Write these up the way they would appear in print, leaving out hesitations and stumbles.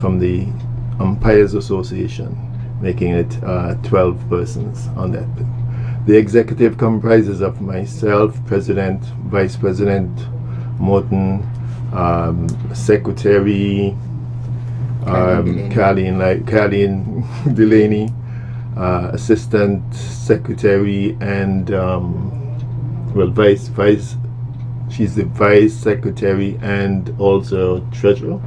from the Umpires Association, making it 12 persons on that. The executive comprises of myself, President, Vice President Morton, Secretary Carleen Delaney, Assistant Secretary, and she's the Vice Secretary and also Treasurer.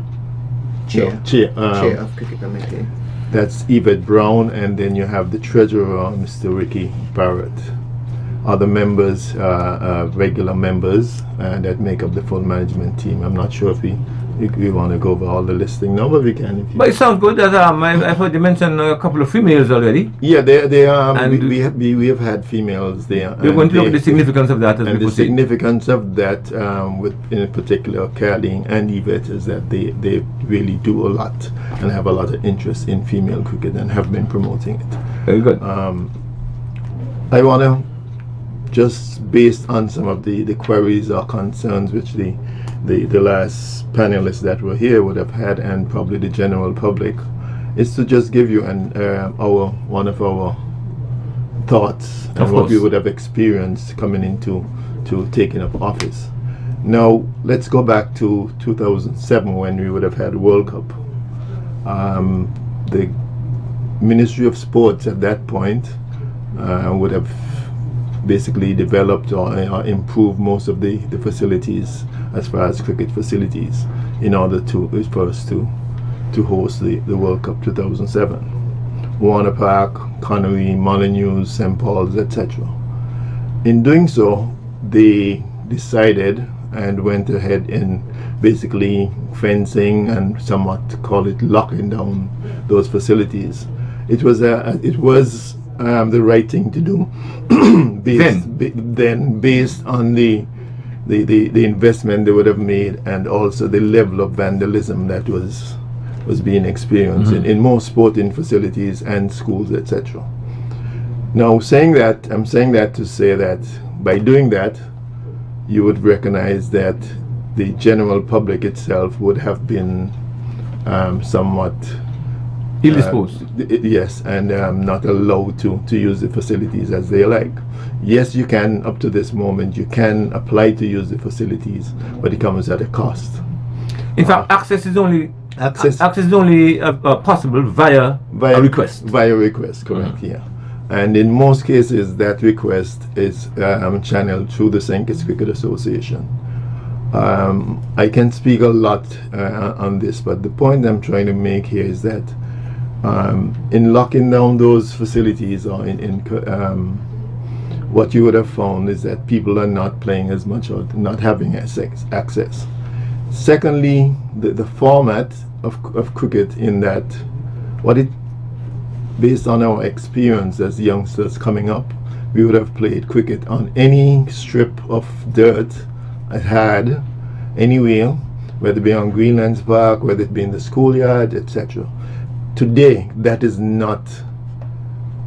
Chair of Cricket Committee. That's Yvette Brown, and then you have the Treasurer, Mr. Ricky Barrett. Other members, regular members that make up the full management team. I'm not sure if we want to go over all the listing now, but we can. If you but it sounds good. That I've heard you mention a couple of females already. Yeah, they we have had females there. We're going to look at the significance of that. And the significance of that, with in particular Carleen and Yvette, is that they really do a lot and have a lot of interest in female cricket and have been promoting it. Very good. I want to, just based on some of the queries or concerns which the last panelists that were here would have had, and probably the general public, is to just give you one of our thoughts and what we would have experienced coming into taking up office. Now let's go back to 2007 when we would have had World Cup. The Ministry of Sports at that point would have basically developed or improved most of the facilities as far as cricket facilities in order for us to host the World Cup 2007. Warner Park, Connery, Molyneux, St. Paul's, etc. In doing so, they decided and went ahead in basically fencing and somewhat call it locking down those facilities. It was the right thing to do based on the investment they would have made, and also the level of vandalism that was being experienced in most sporting facilities and schools, etc. Now, I'm saying that to say that by doing that, you would recognize that the general public itself would have been somewhat ill-disposed. Yes, and not allowed to use the facilities as they like. Yes, you can, up to this moment, you can apply to use the facilities, but it comes at a cost. In fact, access is only possible via a request. Via request, correct, yeah. And in most cases, that request is channeled through the St. Kitts Cricket Association. I can speak a lot on this, but the point I'm trying to make here is that in locking down those facilities, or what you would have found is that people are not playing as much or not having access. Secondly, the format of cricket, in that based on our experience as youngsters coming up, we would have played cricket on any strip of dirt I had anywhere, whether it be on Greenlands Park, whether it be in the schoolyard, etc. Today, that is not,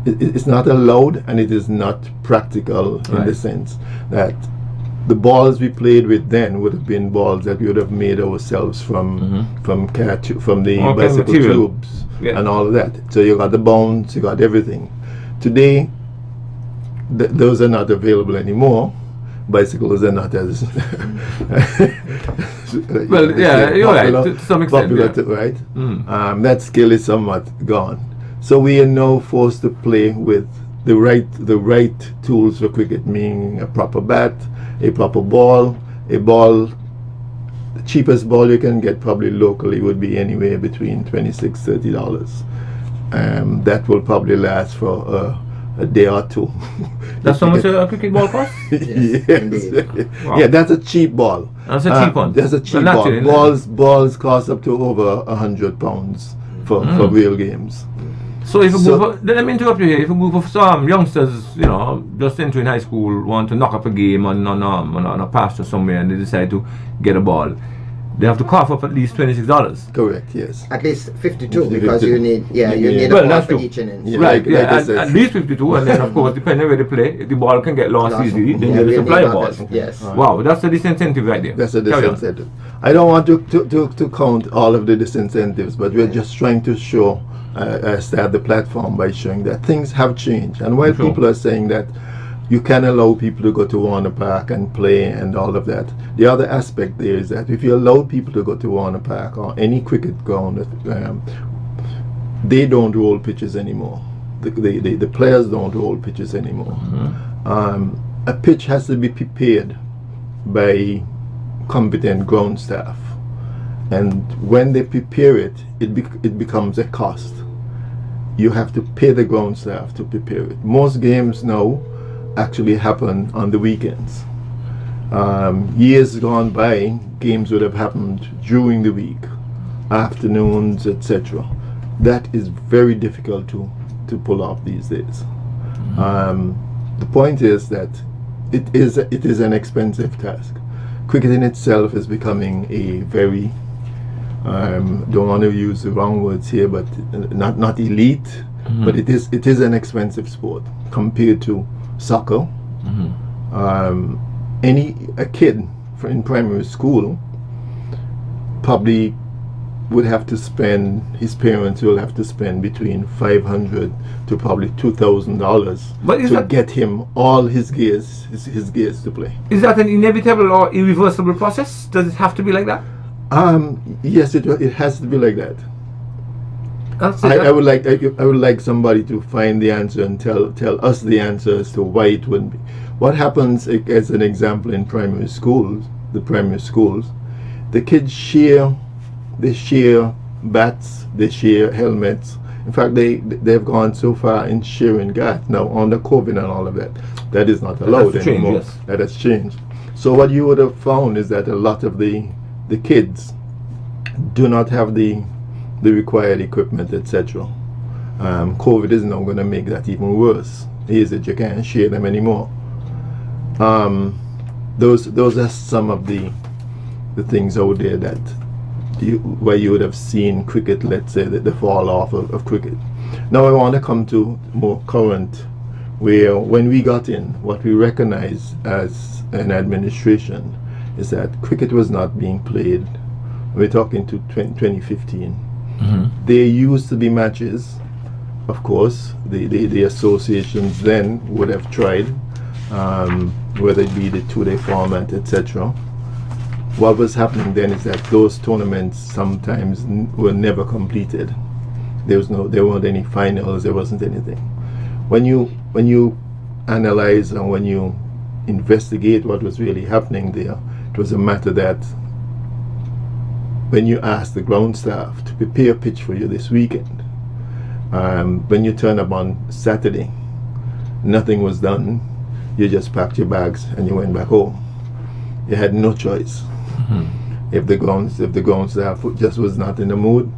it's not allowed, and it is not practical in the sense that the balls we played with then would have been balls that we would have made ourselves from the bicycle tubes and all of that. So you got the bones, you got everything. Today, those are not available anymore. Bicycles are not as well, yeah, you're right, to some extent, right? That skill is somewhat gone. So we are now forced to play with the right tools for cricket, meaning a proper bat, a proper ball, the cheapest ball you can get probably locally would be anywhere between $26–30. That will probably last for a day or two. That's how much a cricket ball costs? Yes. Wow. Yeah, that's a cheap ball. That's a cheap one. That's a cheap ball. Balls cost up to over £100 for real games. So if let me interrupt you here. If a group of some youngsters, just entering high school, want to knock up a game on a pasture somewhere, and they decide to get a ball, they have to cough up at least $26. Correct. Yes. At least 52, because you need a ball for each innings. Yeah, right. At least 52, and then of course, depending on where they play, if the ball can get lost easily, then you have to supply a ball. Yes. Wow, that's a disincentive right there. That's a disincentive. I don't want to count all of the disincentives, but we're just trying to show, start the platform by showing that things have changed. And while people are saying that you can allow people to go to Warner Park and play and all of that, the other aspect there is that if you allow people to go to Warner Park or any cricket ground, they don't roll pitches anymore. The players don't roll pitches anymore. A pitch has to be prepared by competent ground staff, and when they prepare it, it becomes a cost. You have to pay the ground staff to prepare it. Most games now actually happen on the weekends. Years gone by, games would have happened during the week, afternoons, etc. That is very difficult to pull off these days. The point is that it is an expensive task. Cricket in itself is becoming a very, don't want to use the wrong words here, but not elite, but it is an expensive sport compared to soccer. A kid in primary school probably would have to spend, his parents will have to spend between $500 to probably $2,000 to get him all his gears to play. Is that an inevitable or irreversible process? Does it have to be like that? Yes, it has to be like that. I would like somebody to find the answer and tell us the answer as to why it wouldn't be. What happens, as an example, in primary schools, the kids share bats, they share helmets. In fact, they've gone so far in sharing that now under COVID and all of that. That is not allowed anymore. Yes. That has changed. So what you would have found is that a lot of the kids do not have the required equipment, etc. COVID is now going to make that even worse. Is that you can't share them anymore. Those are some of the things out there that where you would have seen cricket, let's say, the fall off of cricket. Now I want to come to more current, where when we got in, what we recognized as an administration is that cricket was not being played. We're talking to 2015. There used to be matches, of course. The associations then would have tried, whether it be the two-day format, etc. What was happening then is that those tournaments sometimes were never completed. There weren't any finals. There wasn't anything. When you analyze and when you investigate what was really happening there, it was a matter that when you ask the ground staff to prepare a pitch for you this weekend, when you turn up on Saturday, nothing was done. You just packed your bags and you went back home. You had no choice. If the ground staff just was not in the mood,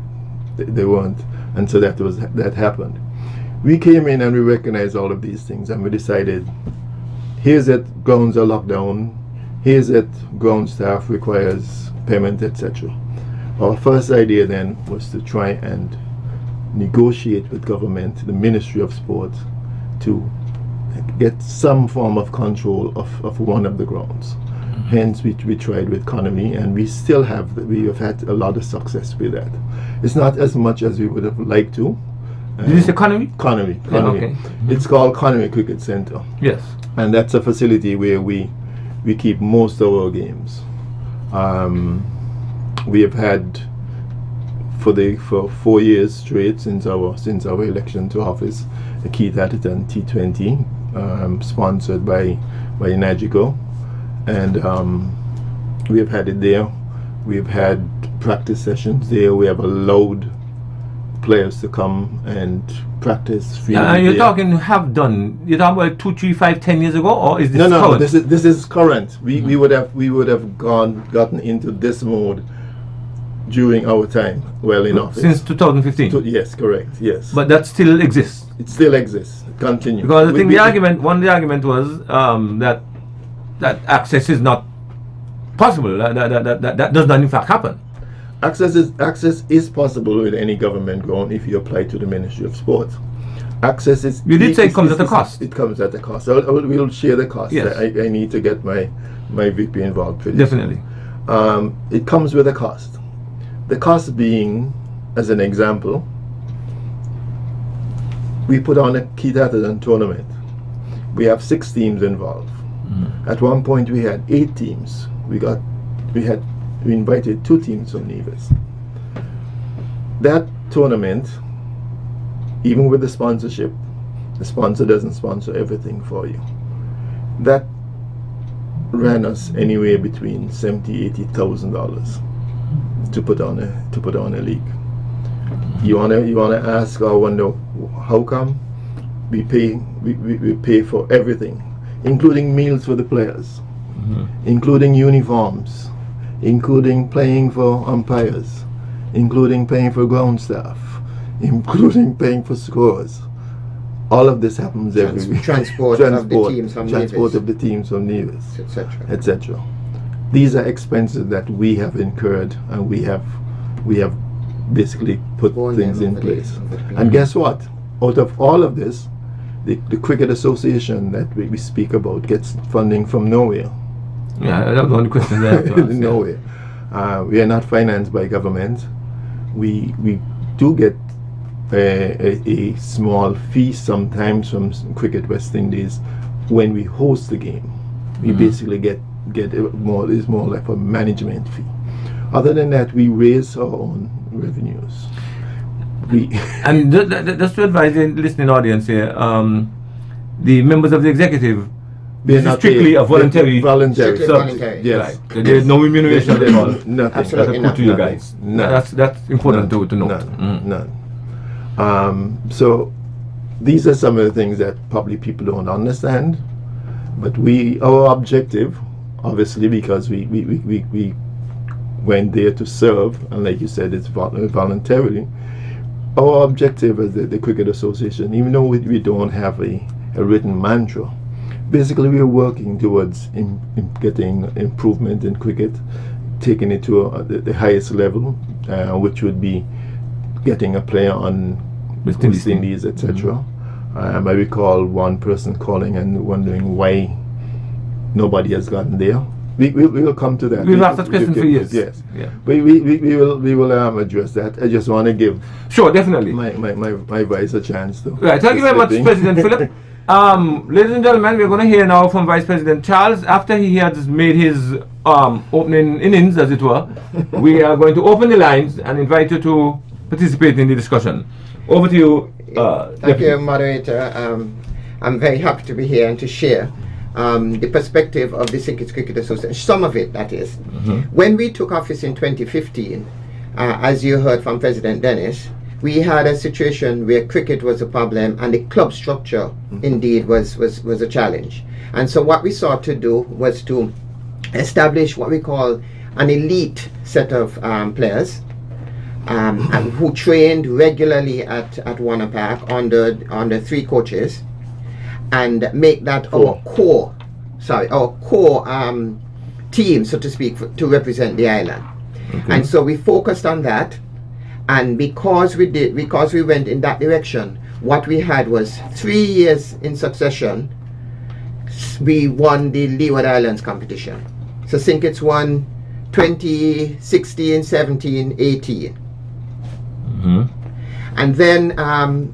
they weren't, and so that happened. We came in and we recognized all of these things, and we decided, here's it, grounds are locked down. Here's it, ground staff requires payment, etc. Our first idea then was to try and negotiate with government, the Ministry of Sport, to get some form of control of one of the grounds. Hence, we tried with Connery, and we have had a lot of success with that. It's not as much as we would have liked to. Did you say Connery? Connery. Yeah, okay. It's called Connery Cricket Center. Yes. And that's a facility where we keep most of our games. We have had for 4 years straight since our election to office, a Keith Atherton T20, sponsored by Nagico. And we have had it there. We've had practice sessions there. We have allowed players to come and practice. You're talking about 2, 3, 5, 10 years ago, or is this current? No, this is current. We would have gotten into this mode during our time in office. Since 2015? Yes, correct, yes. But that still exists? It still exists. Continue. Because I think one of the argument was that access is not possible. That does not in fact happen. Access is possible with any government ground if you apply to the Ministry of Sport. Access is. You did say it comes at a cost. It comes at a cost. We'll share the cost. Yes. I need to get my VP involved for this. Definitely. it comes with a cost. The cost being, as an example, we put on a Keith-Atherton tournament. We have 6 teams involved. At one point we had 8 teams. We invited 2 teams from Nevis. That tournament, even with the sponsorship, the sponsor doesn't sponsor everything for you. That ran us anywhere between $70,000-$80,000 to put on a league. You wanna ask or wonder how come we pay for everything, including meals for the players, including uniforms, including paying for umpires, including paying for ground staff, including paying for scores. All of this happens every week. Transport of the teams from Nevis, etc. These are expenses that we have incurred, and we have basically put things in place. And guess what? Out of all of this, the Cricket Association that we speak about gets funding from nowhere. Yeah, that was one question there. Nowhere. We are not financed by government. We do get a small fee sometimes from Cricket West Indies when we host the game. We basically get more like a management fee. Other than that, we raise our own revenues. And just to advise the listening audience here, the members of the executive, this is strictly a voluntary service. Yes. Right. So there is no remuneration at all. Nothing. Absolutely put to you guys. That's important to know. None. So these are some of the things that probably people don't understand. But our objective, obviously, because we went there to serve, and like you said, it's voluntarily. Our objective as the Cricket Association, even though we don't have a written mantra, basically we are working towards getting improvement in cricket, taking it to the highest level, which would be getting a player on West Indies, etc. I recall one person calling and wondering why nobody has gotten there. We will come to that. We've asked that question for years. Yes. Yeah. We will address that. I just want to give definitely my vice a chance to. Right. Thank you very much, President Philip. Ladies and gentlemen, we're going to hear now from Vice President Charles. After he has made his opening innings, as it were, we are going to open the lines and invite you to participate in the discussion. Over to you. Thank you, moderator. I'm very happy to be here and to share the perspective of the St. Kitts Cricket Association, some of it, that is. When we took office in 2015, as you heard from President Dennis, we had a situation where cricket was a problem and the club structure indeed was a challenge. And so what we sought to do was to establish what we call an elite set of players and who trained regularly at Warner Park under 3 coaches, and make that our core team, so to speak, to represent the island. And so we focused on that, and because we went in that direction, what we had was 3 years in succession we won the Leeward Islands competition. So St. Kitts won 2016, 17, 18. And then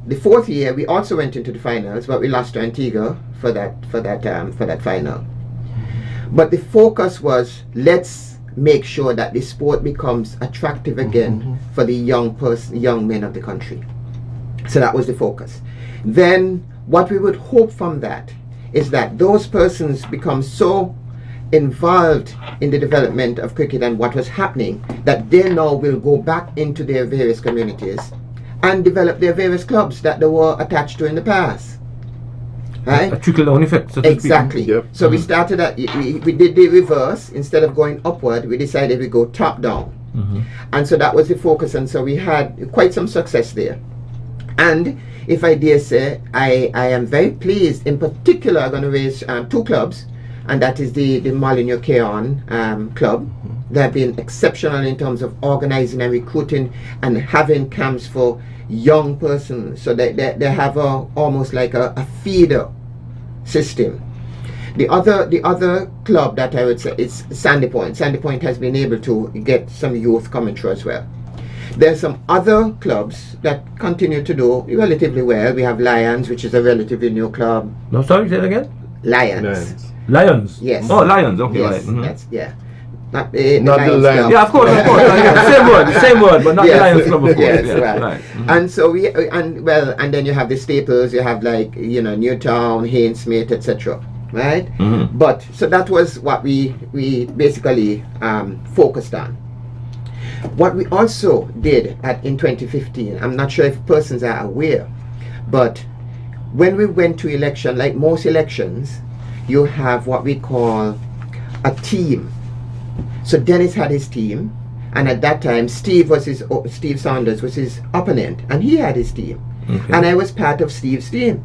the 4th year we also went into the finals, but we lost to Antigua for that final. But the focus was, let's make sure that the sport becomes attractive again for the young men of the country. So that was the focus. Then what we would hope from that is that those persons become so involved in the development of cricket and what was happening that they now will go back into their various communities and develop their various clubs that they were attached to in the past. Right? A trickle-down effect, so to speak. Exactly. Yep. So we started at, we did the reverse. Instead of going upward, we decided we go top-down. And so that was the focus, and so we had quite some success there. And if I dare say, I am very pleased. In particular, I'm going to raise 2 clubs, and that is the Molineux Keon club. They have been exceptional in terms of organizing and recruiting and having camps for young persons. So they have almost like a feeder system. The other club that I would say is Sandy Point. Sandy Point has been able to get some youth coming through as well. There's some other clubs that continue to do relatively well. We have Lions, which is a relatively new club. No, sorry, say it again. Lions. Lions. Yes. Oh, Lions. Okay, Yes, right. Mhm. that's Not the Not the Lions Lions. club. Yeah, of course. Yeah, same word, but not Yes. the Lions Club, of course. Yes, yeah, right. Mhm. And so and then you have the staples. You have like Newtown, Hainsmith, etc. Right. Mhm. But so that was what we basically focused on. What we also did in 2015, I'm not sure if persons are aware, but when we went to election, like most elections, you have what we call a team. So Dennis had his team, and at that time Steve Saunders was his opponent, and he had his team, Okay. and I was part of Steve's team.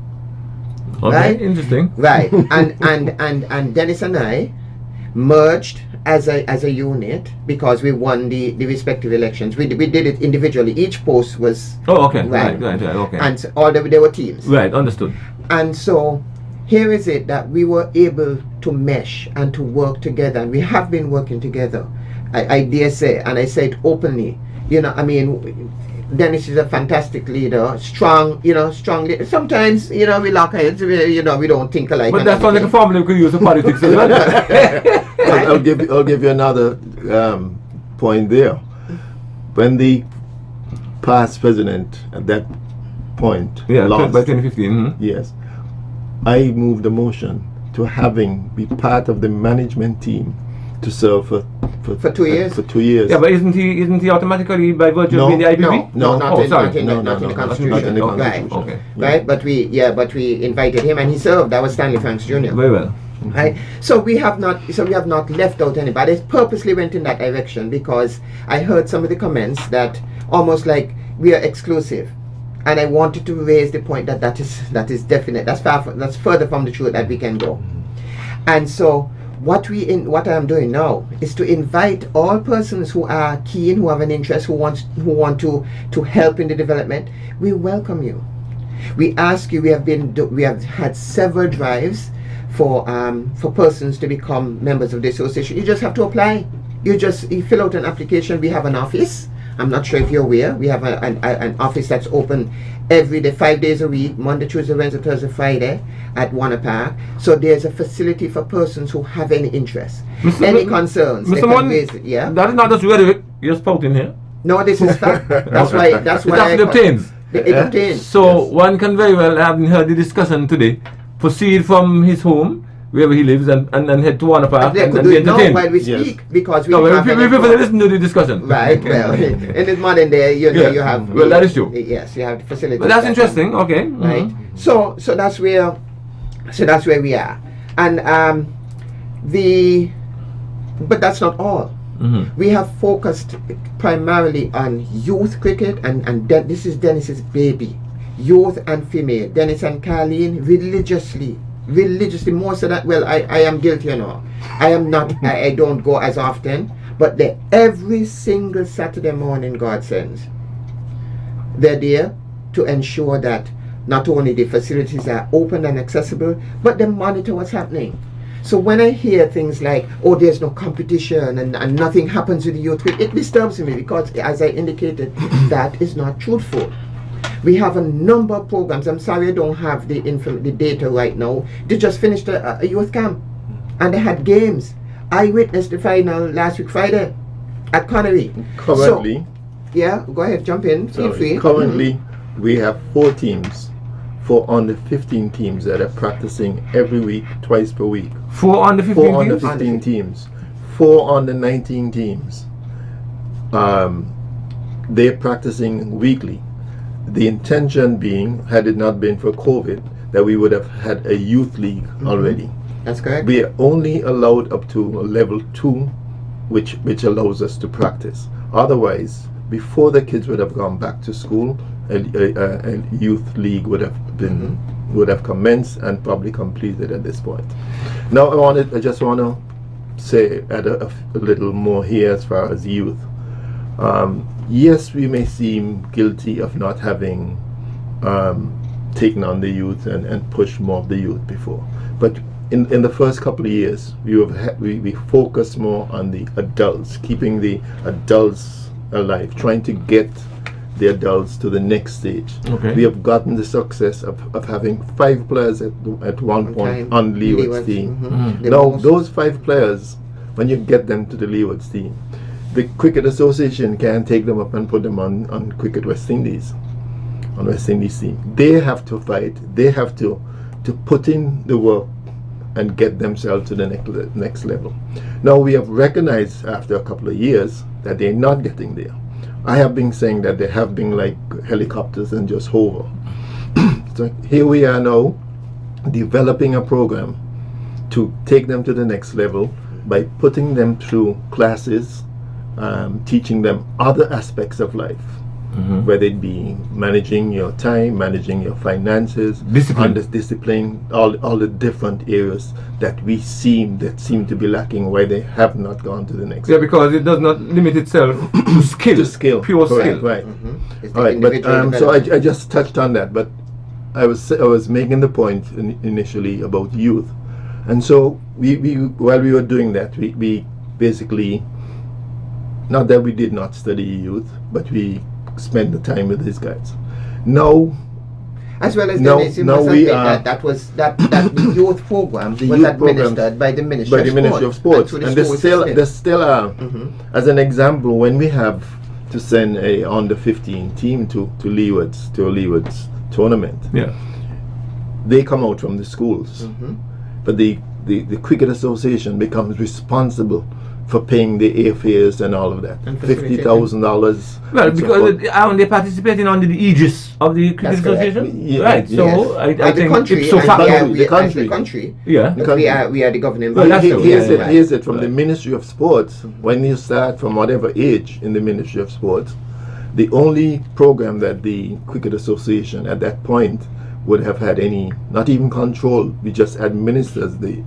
Okay, right? interesting. Right, and Dennis and I merged as a unit because we won the respective elections. We did it individually. Each post was Oh, okay. Right. Right, okay. and so there were teams. Right, understood. And so here is it that we were able to mesh and to work together, and we have been working together. I dare say, and I say it openly. I mean, Dennis is a fantastic leader, strong leader. Sometimes, we lock heads, we don't think alike. But and that sounds like a everything. formula we could use for politics as well. I'll give you another point there. When the past president at that point Yeah, lost, by 2015. Mhm. yes, I moved a motion to be part of the management team to serve For 2 years? For 2 years. Yeah, but isn't he automatically by virtue No. of being the IPP? No, not Oh, in, sorry. not in, No, not in the no, Constitution. not in the Right. Constitution. Okay. Right, but we invited him, and he served. That was Stanley Franks Jr. Very well. Right, so we have not left out anybody. I purposely went in that direction because I heard some of the comments that almost like we are exclusive, and I wanted to raise the point that is definite. That's further from the truth that we can go. And so what I am doing now is to invite all persons who are keen, who have an interest, who want to help in the development. We welcome you. We ask you. We have had several drives for persons to become members of the association. You just have to apply. You fill out an application. We have an office. I'm not sure if you're aware. We have an office that's open every day, 5 days a week, Monday, Tuesday, Wednesday, Thursday, Friday at Warner Park. So there's a facility for persons who have any interest, any concerns. they Mr. can Mon, raise it, yeah? that is not just rhetoric you're spouting here. No, this is fact. That's why. That's It why actually obtains. It obtains. So one can very well, having heard the discussion today, proceed from his home, wherever he lives, and head to Warner Park They and could be do it now entertained. while we Yes. speak because we No, have we an prefer to info- listen to the discussion. Right. Well, in this modern day, you have. Well, that is true. Yes, you have the facility. But that's interesting. Okay. Right. Mhm. So that's where we are, and but that's not all. Mhm. We have focused primarily on youth cricket, and this is Dennis's baby, youth and female. Dennis and Carleen religiously more so that, well, I am guilty, I am not. I don't go as often, but every single Saturday morning God sends. They're there to ensure that not only the facilities are open and accessible, but they monitor what's happening. So when I hear things like, oh, there's no competition and nothing happens with the youth, it disturbs me because, as I indicated, that is not truthful. We have a number of programs. I'm sorry I don't have the data right now. They just finished a youth camp, and they had games. I witnessed the final last week Friday at Connery. Currently, So, yeah, go ahead, jump in. Feel free. currently we have 4 teams, 4 under 15 teams that are practicing every week, twice per week. 4 under 15 4 under teams? 15 teams, 4 under 19 teams. They're practicing weekly. The intention being, had it not been for COVID, that we would have had a youth league already. That's correct. We are only allowed up to a level 2, which allows us to practice. Otherwise, before the kids would have gone back to school, a youth league would have commenced and probably completed at this point. Now I just want to say add a little more here as far as youth. Yes, we may seem guilty of not having taken on the youth and pushed more of the youth before, but in the first couple of years, we focused more on the adults, keeping the adults alive, trying to get the adults to the next stage. Okay. We have gotten the success of having 5 players at one point on Leeward's team. Now, those 5 players, when you get them to the Leeward's team, the Cricket Association can take them up and put them on Cricket West Indies, on West Indies team. They have to fight. They have to put in the work and get themselves to the next level. Now, we have recognized after a couple of years that they're not getting there. I have been saying that they have been like helicopters and just hover. So here we are now developing a program to take them to the next level by putting them through classes, teaching them other aspects of life, whether it be managing your time, managing your finances, discipline, all the different areas that seem to be lacking, where they have not gone to the next. Yeah, because it does not limit itself to skill. To skill, pure correct, skill. right? All right, but so I just touched on that, but I was making the point initially about youth, and so we while we were doing that, we basically, not that we did not study youth, but we spent the time with these guys. Now, as well as now we are that youth program was administered by the Ministry of Sports, and there still are. As an example, when we have to send a under 15 team to Leeward's tournament, they come out from the schools, but the Cricket Association becomes responsible for paying the airfares and all of that. $50,000. Well, because they're participating under the aegis of the Cricket Association, right? Yes. So I think the country. Yeah. We are the governing body. Well, here's it from the Ministry of Sports. When you start from whatever age in the Ministry of Sports, the only program that the Cricket Association at that point would have had any, not even control, we just administered the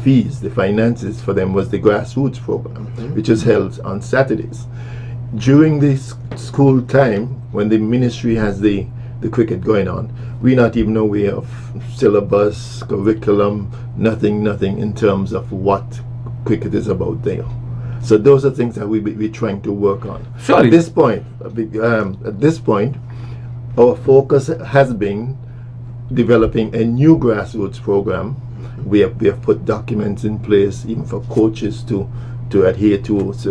fees, the finances for them, was the grassroots program, which is held on Saturdays. During this school time, when the ministry has the cricket going on, we're not even aware of syllabus, curriculum, nothing in terms of what cricket is about there. So those are things that we're trying to work on. Surely. At this point, our focus has been developing a new grassroots program. We have put documents in place, even for coaches to adhere to rules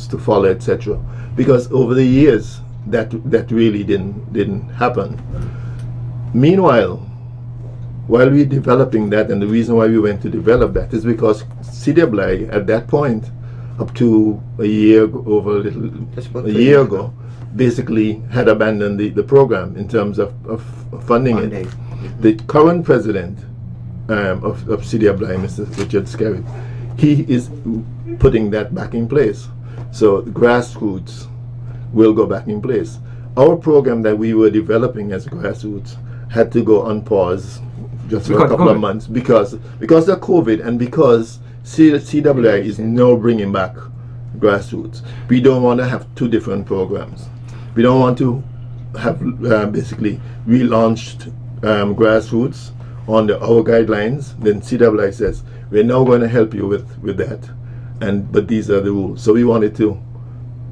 to follow, etc. Because over the years, that really didn't happen. Meanwhile, while we're developing that, and the reason why we went to develop that is because CWI at that point, up to a year ago, basically had abandoned the program in terms of funding it. The current president of CWI, Mr. Richard Skerritt, he is putting that back in place. So the grassroots will go back in place. Our program that we were developing as grassroots had to go on pause just for a couple of months because of COVID, and because CWI is now bringing back grassroots. We don't want to have 2 different programs. We don't want to have basically relaunched grassroots under our guidelines. Then CWI says, we're now going to help you with that, but these are the rules. So we wanted to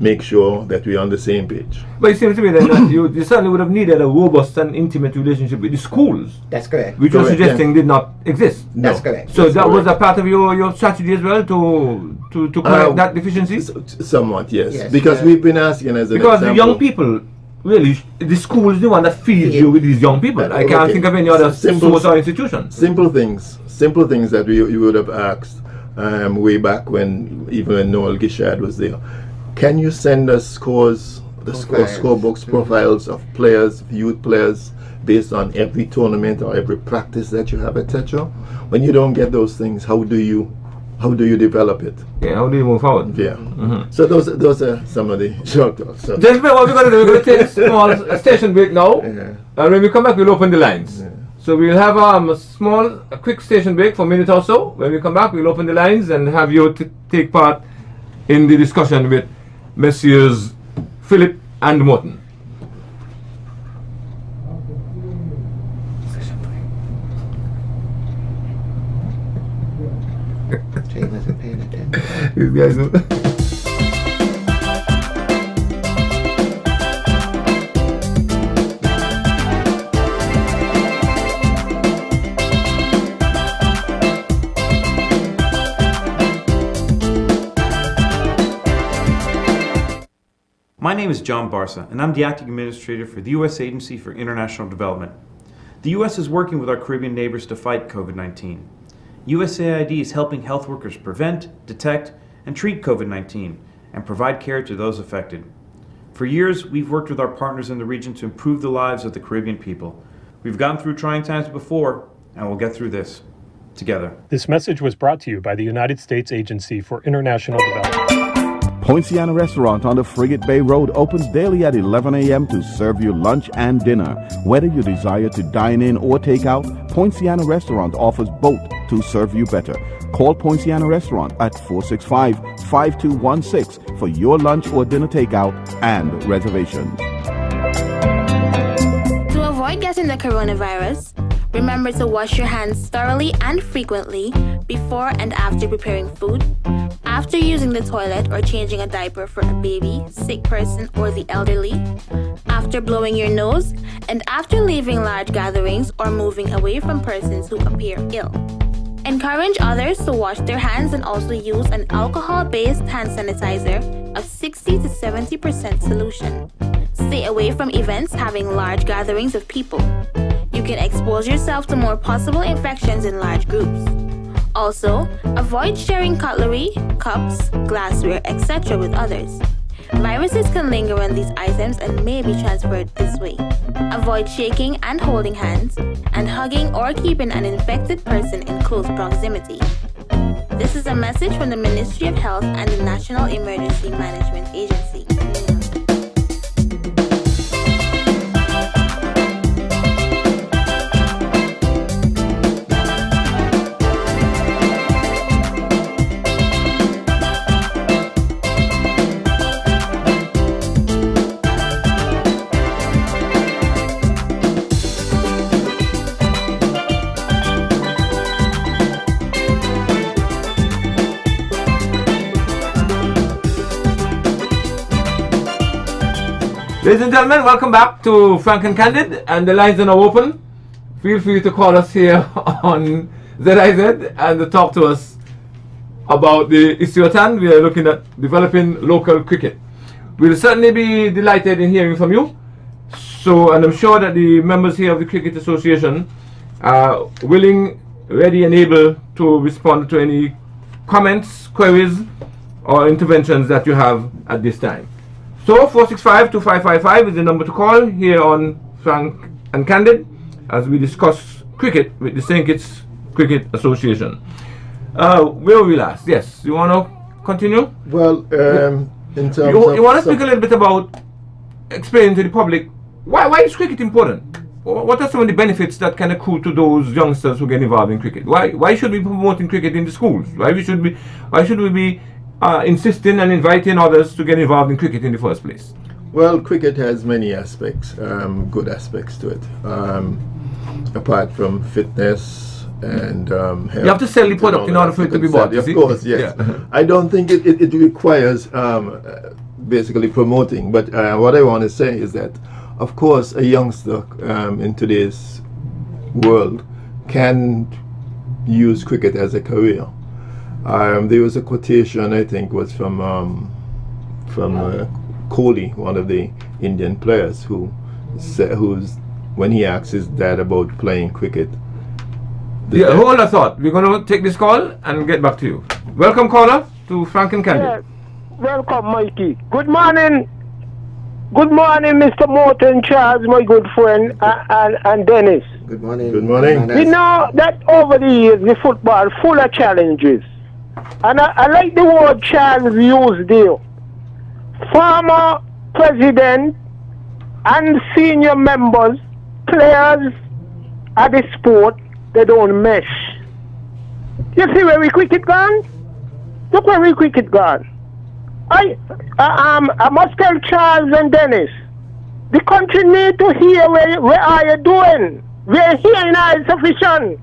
make sure that we're on the same page. But it seems to me that you certainly would have needed a robust and intimate relationship with the schools. That's correct. Which you're suggesting did not exist. No. That's correct. So that was a part of your strategy as well to correct that deficiency? Somewhat, yes. Because we've been asking as an because example, the young people, really, the school is the one that feeds you with these young people. I can't think of any other source or institution. Simple things that you would have asked way back when Noel Gishad was there. Can you send us scorebooks, profiles of players, youth players, based on every tournament or every practice that you have, etc.? When you don't get those things, how do you develop it? Yeah, how do you move forward? Yeah. So those are some of the short thoughts. So. Gentlemen, what we're going to do, we're going to take a small station break now, Yeah. and when we come back, we'll open the lines. Yeah. So we'll have a quick station break for a minute or so. When we come back, we'll open the lines and have you take part in the discussion with Messieurs Philip and Morton. He wasn't paying attention. These guys know. My name is John Barsa, and I'm the Acting Administrator for the U.S. Agency for International Development. The U.S. is working with our Caribbean neighbors to fight COVID-19. USAID is helping health workers prevent, detect, and treat COVID-19 and provide care to those affected. For years, we've worked with our partners in the region to improve the lives of the Caribbean people. We've gotten through trying times before, and we'll get through this together. This message was brought to you by the United States Agency for International Development. Poinciana Restaurant on the Frigate Bay Road opens daily at 11 a.m. to serve you lunch and dinner. Whether you desire to dine in or take out, Poinciana Restaurant offers both to serve you better. Call Poinciana Restaurant at 465-5216 for your lunch or dinner takeout and reservations. To avoid getting the coronavirus, remember to wash your hands thoroughly and frequently before and after preparing food, after using the toilet or changing a diaper for a baby, sick person, or the elderly, after blowing your nose, and after leaving large gatherings or moving away from persons who appear ill. Encourage others to wash their hands and also use an alcohol-based hand sanitizer of 60 to 70% solution. Stay away from events having large gatherings of people. You can expose yourself to more possible infections in large groups. Also, avoid sharing cutlery, cups, glassware, etc. with others. Viruses can linger on these items and may be transferred this way. Avoid shaking and holding hands, and hugging or keeping an infected person in close proximity. This is a message from the Ministry of Health and the National Emergency Management Agency. Ladies and gentlemen, welcome back to Frank and Candid, and the lines are now open. Feel free to call us here on ZIZ and to talk to us about the issue at hand. We are looking at developing local cricket. We'll certainly be delighted in hearing from you. So, and I'm sure that the members here of the Cricket Association are willing, ready and able to respond to any comments, queries or interventions that you have at this time. So 465-2555 is the number to call here on Frank and Candid as we discuss cricket with the St. Kitts Cricket Association. Where were we last? Yes, you want to continue? Well, in terms of... You want to speak a little bit about explaining to the public why is cricket important? What are some of the benefits that can accrue to those youngsters who get involved in cricket? Why should we be promoting cricket in the schools? Why should we be insisting and inviting others to get involved in cricket in the first place? Well, cricket has many aspects, good aspects to it. Apart from fitness and health. You have to sell the product in order for it to be bought. Of course, yes. Yeah. I don't think it requires basically promoting, but what I want to say is that, of course, a youngster in today's world can use cricket as a career. There was a quotation, I think, was from Kohli, one of the Indian players, when he asked his dad about playing cricket. Hold a thought. We're going to take this call and get back to you. Welcome, caller, to Frank and Candid. Yes. Welcome, Mikey. Good morning. Good morning, Mr. Morton Charles, my good friend, and Dennis. Good morning. Good morning. We know that over the years, the football full of challenges. And I like the word Charles used there. Former president and senior members, players at the sport, they don't mesh. You see where we cricket gone? Look where we cricket gone. I must tell Charles and Dennis, the country need to hear where are you doing. We're here in our insufficient.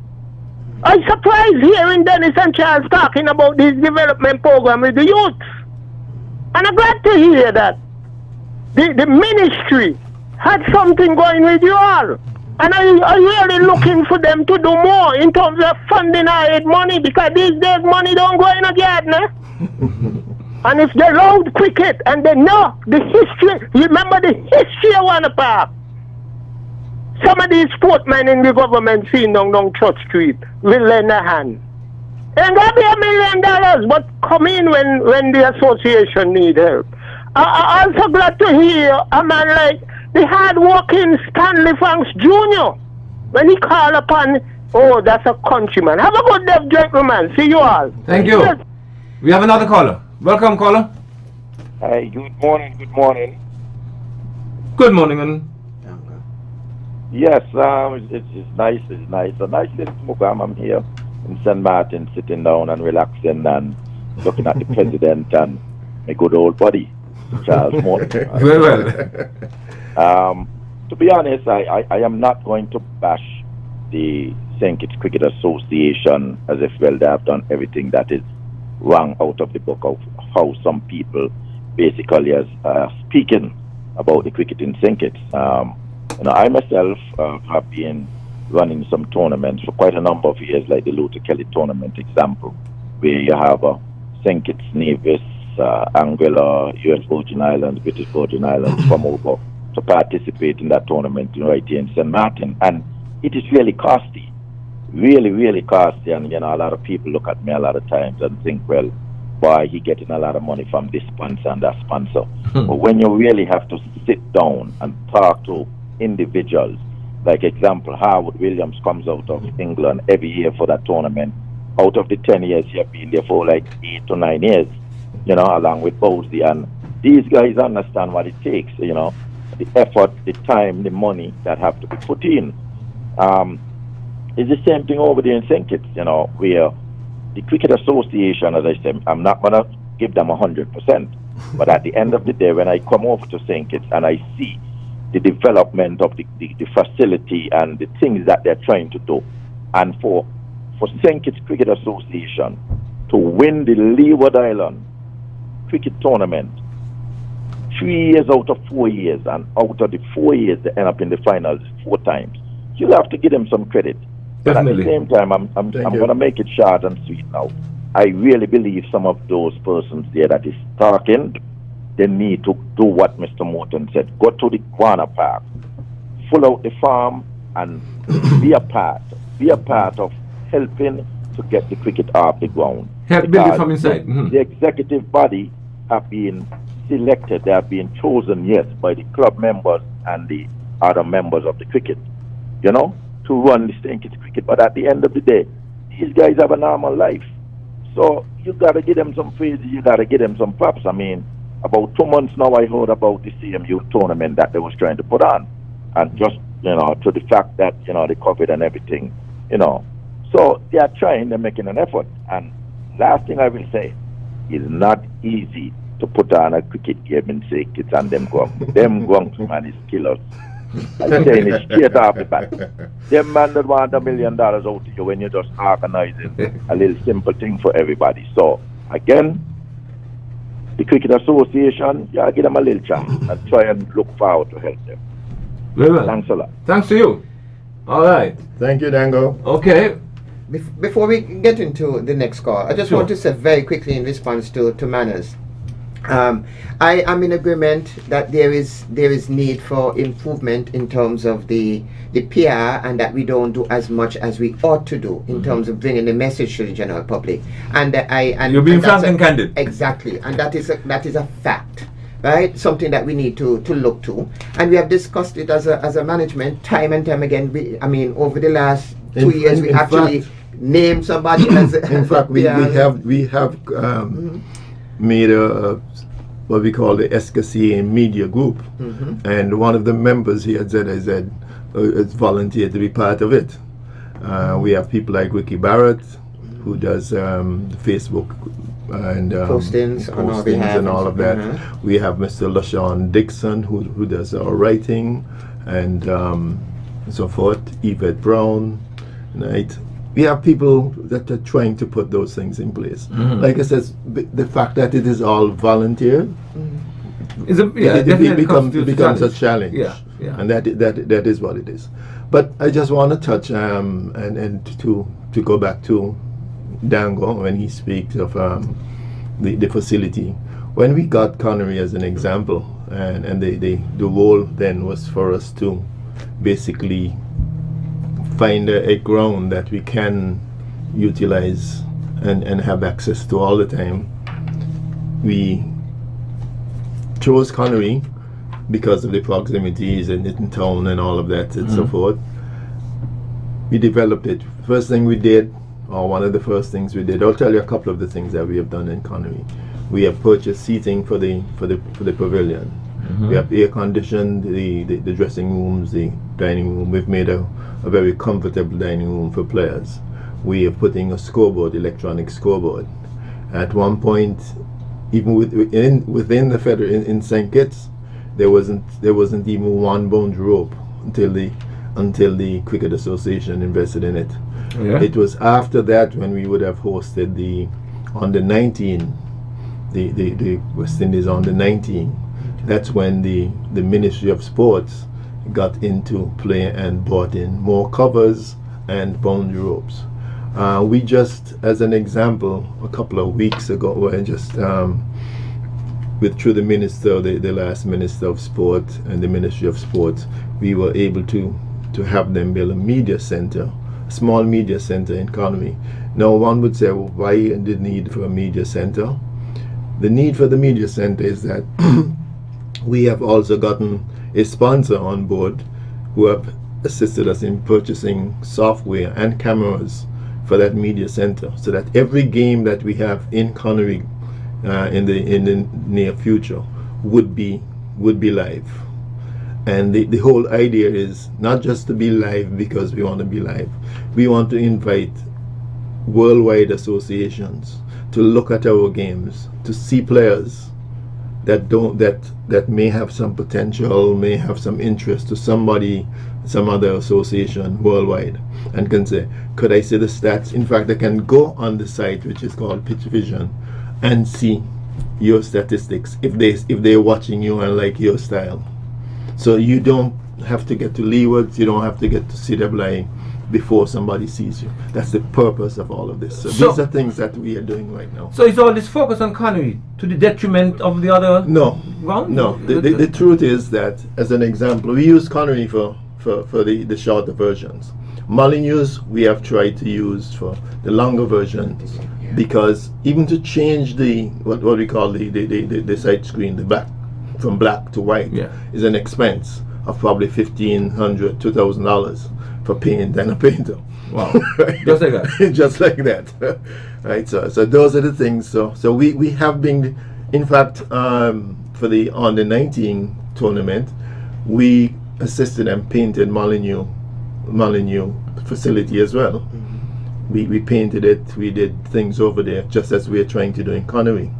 I'm surprised hearing Dennis and Charles talking about this development program with the youth. And I'm glad to hear that the ministry had something going with you all. And I really looking for them to do more in terms of funding our aid money, because these days money don't go in a garden. And if they love cricket and they know the history, remember the history of Warner Park. Some of these sportsmen in the government seen down Church Street will lend a hand. Ain't gonna be $1 million, but come in when the association need help. I'm also glad to hear a man like the hard-working Stanley Franks Jr. when he call upon, oh, that's a countryman. Have a good day, gentlemen. See you all. Thank you. We have another caller. Welcome, caller. Hi, good morning, good morning. Good morning. And yes, it's nice, it's nice. A nice little program. I'm here in St. Martin, sitting down and relaxing and looking at the president and my good old buddy, Charles Morton. Very well. To be honest, I am not going to bash the St. Kitts Cricket Association as if, well, they have done everything that is wrong out of the book of how some people basically are speaking about the cricket in St. Kitts. I myself have been running some tournaments for quite a number of years, like the Luther Kelly tournament example, where you have St. Kitts, Nevis, Anguilla, U.S. Virgin Islands, British Virgin Islands come over to participate in that tournament right here in St. Martin. And it is really costly, really, really costly. And, a lot of people look at me a lot of times and think, well, why he getting a lot of money from this sponsor and that sponsor? But when you really have to sit down and talk to individuals, like example, Harwood Williams comes out of England every year for that tournament. Out of the 10 years, he has been there for like 8 to 9 years, along with Bowsley. And these guys understand what it takes, the effort, the time, the money that have to be put in. It's the same thing over there in St. Kitts, where the Cricket Association, as I said, I'm not going to give them 100%. But at the end of the day, when I come over to St. Kitts and I see the development of the facility and the things that they're trying to do, and for St. Kitts Cricket Association to win the Leeward Island cricket tournament 3 years out of 4 years, and out of the 4 years they end up in the finals 4 times, you'll have to give them some credit. Definitely. But at the same time, I'm going to make it short and sweet now. I really believe some of those persons there that is talking, they need to do what Mr. Morton said. Go to the Warner Park, full out the farm, and be a part of helping to get the cricket off the ground. Help build it from inside. The executive body have been selected, they have been chosen, yes, by the club members and the other members of the cricket, to run the St. Kitts cricket. But at the end of the day, these guys have a normal life. So you got to give them some praise, you got to give them some props. I mean, about 2 months now, I heard about the CMU tournament that they was trying to put on. And just, to the fact that, the COVID and everything, So they are trying, they're making an effort. And last thing I will say, it's not easy to put on a cricket game in St. Kitts and them gongs, man, is killers. I'm saying it straight off the bat. Them man that want $1 million out of you when you're just organizing a little simple thing for everybody. So, again, the Cricket Association, yeah, give them a little chance and try and look forward to help them. Very well. Thanks a lot. Thanks to you. All right. Thank you, Dango. Okay. Before we get into the next call, I just want to say very quickly in response to Manners. I am in agreement that there is need for improvement in terms of the PR, and that we don't do as much as we ought to do in terms of bringing the message to the general public. And you're being frank and candid. Exactly, and that is a fact, right? Something that we need to look to, and we have discussed it as a management time and time again. Over the last 2 years, we actually named somebody as. In fact, we have made a what we call the SKCA Media Group, and one of the members here at ZIZ has volunteered to be part of it. We have people like Ricky Barrett, who does the Facebook and postings and all of that. We have Mr. LaShawn Dixon, who does our writing and so forth. Yvette Brown, right? we have people that are trying to put those things in place. Like I said, the fact that it is all volunteer, it becomes a challenge. Yeah. And that is what it is. But I just want to touch and to go back to Dango when he speaks of the facility. When we got Connery as an example, and the role then was for us to basically find a ground that we can utilize and have access to all the time. We chose Connery because of the proximities and it in town and all of that and so forth. We developed it. First thing we did, or one of the first things we did, I'll tell you a couple of the things that we have done in Connery. We have purchased seating for the pavilion. We have air conditioned the dressing rooms, the dining room. We've made a very comfortable dining room for players. We are putting a scoreboard, electronic scoreboard. At one point, even within the federal in St. Kitts, there wasn't even one bound rope until the Cricket Association invested in it. Yeah. It was after that when we would have hosted the under 19, the West Indies under 19. That's when the Ministry of Sports got into play and brought in more covers and boundary ropes. We just, as an example, a couple of weeks ago, through the minister, the last Minister of Sport and the Ministry of Sport, we were able to have them build a media center, a small media center in Connery. Now one would say, well, why the need for a media center? The need for the media center is that we have also gotten a sponsor on board who have assisted us in purchasing software and cameras for that media center, so that every game that we have in Connery in the near future would be live. And the whole idea is not just to be live because we want to be live. We want to invite worldwide associations to look at our games, to see players that may have some potential, may have some interest to somebody, some other association worldwide, and can say, could I see the stats? In fact, they can go on the site, which is called Pitch Vision, and see your statistics if they're watching you and like your style. So you don't have to get to leewards, you don't have to get to CWI before somebody sees you. That's the purpose of all of this. So these are things that we are doing right now. So is all this focus on Connery to the detriment of the other? No. Well, No. The truth is that, as an example, we use Connery for the shorter versions. Molyneux's we have tried to use for the longer version, because even to change the what we call the side screen, the back from black to white, is an expense of probably $1,500, $2,000 for paint and a painter. Wow. Just like that. Just like that. Right. So those are the things. So we have been, in fact, for the under 19 tournament, we assisted and painted Molyneux facility as well. We painted it. We did things over there, just as we are trying to do in Connery.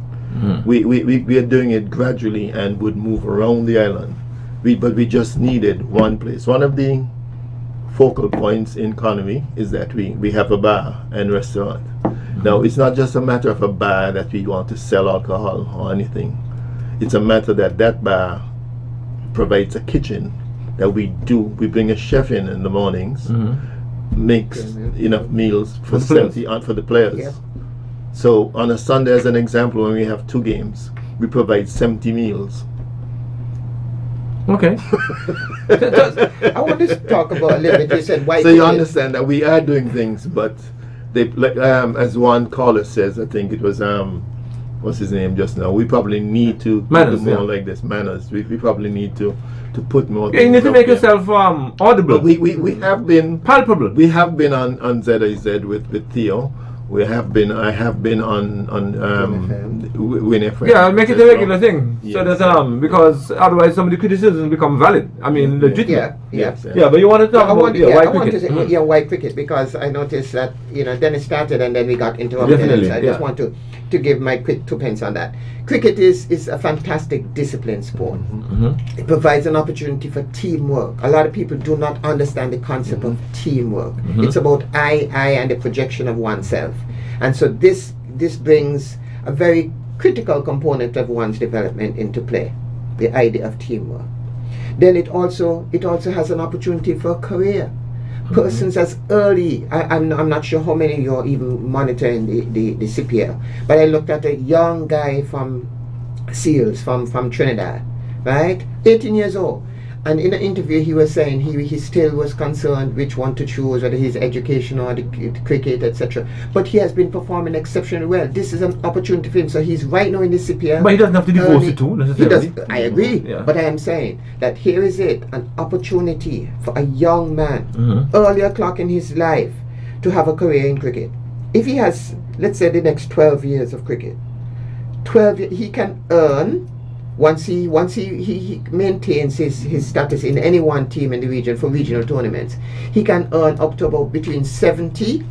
We are doing it gradually and would move around the island. But we just needed one place. One of the focal points in Connery is that we have a bar and restaurant. Now, it's not just a matter of a bar that we want to sell alcohol or anything. It's a matter that bar provides a kitchen that we bring a chef in the mornings, makes enough meals for 70 for the players. Yeah. So on a Sunday, as an example, when we have 2 games, we provide 70 meals. Okay. I want to talk about a little bit. You said white. So you understand that we are doing things, but they, like, as one caller says, I think it was what's his name just now. We probably need to Manners, do more like this. Manners. We probably need to put more. You need to make yourself audible. But we have been palpable. We have been on ZIZ with Theo. I have been on Win FM. Yeah, make it a regular thing, so that because otherwise some of the criticisms become valid. I mean, legitimate. Yeah. But you want to talk about white cricket? White cricket, because I noticed that then it started and then we got interrupted. Definitely, So I just want to to give my quick 2 pence on that. Cricket is a fantastic discipline sport. It provides an opportunity for teamwork. A lot of people do not understand the concept of teamwork. It's about I, and the projection of oneself. And so this brings a very critical component of one's development into play, the idea of teamwork. Then it also has an opportunity for a career. Persons as early, I'm not sure how many you're even monitoring the CPL, but I looked at a young guy from SEALs, from Trinidad, right? 18 years old. And in an interview he was saying he still was concerned which one to choose, whether his education or the cricket, etc. But he has been performing exceptionally well. This is an opportunity for him. So he's right now in the CPL. But he doesn't have to divorce it too, necessarily. He does, I agree. Yeah. But I am saying that here is it, an opportunity for a young man, earlier clock in his life, to have a career in cricket. If he has, let's say, the next 12 years of cricket, 12 he can earn, once he maintains his status in any one team in the region for regional tournaments, he can earn up to about between 70